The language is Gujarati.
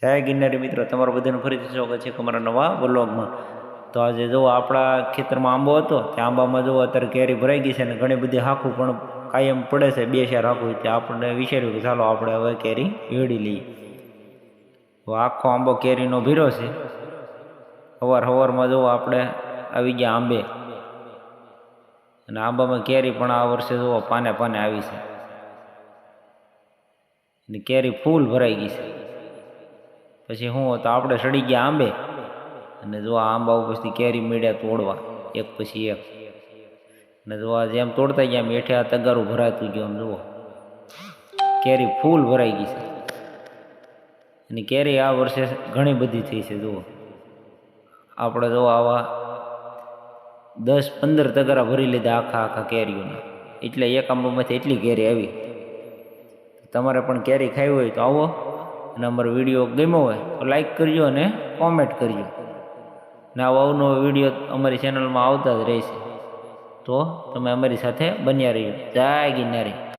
જય ગિરનારી મિત્રો, તમારું બધાનું ફરીથી સ્વાગત છે અમારા નવા વ્લોગમાં। તો આજે જો આપણા ખેતરમાં આંબો હતો, ત્યાં આંબામાં જો અત્યારે કેરી ભરાઈ ગઈ છે અને ઘણી બધી હાંકું પણ કાયમ પડે છે, 2-4 હાંકું। ત્યાં આપણે વિચાર્યું કે ચાલો આપણે હવે કેરી વેડી લઈએ। તો આખો આંબો કેરીનો ભીરો છે। સવારમાં જો આપણે આવી ગયા આંબે, અને આંબામાં કેરી પણ આ વર્ષે જો પાને આવી છે અને કેરી ફૂલ ભરાઈ ગઈ છે। પછી શું તો આપણે સડી ગયા આંબે, અને જો આ આંબા ઉપરથી કેરી મીડ્યા તોડવા એક પછી એક, અને જો આ જેમ તોડતા ગયા હેઠે આ તગારું ભરાતું ગયું। આમ જુઓ કેરી ફૂલ ભરાઈ ગઈ છે, અને કેરી આ વર્ષે ઘણી બધી થઈ છે। જુઓ આપણે જો આવા 10-15 તગારા ભરી લીધા આખા કેરીઓના, એટલે એક આંબામાંથી એટલી કેરી આવી। તમારે પણ કેરી ખાવી હોય તો આવો, અને અમારો વિડીયો ગમ્યો હોય તો લાઈક કરજો અને કોમેન્ટ કરજો, અને આવો અવનવો વિડીયો અમારી ચેનલમાં આવતા જ રહેશે। તો તમે અમારી સાથે બન્યા રહીજો। જય ગિરનારી।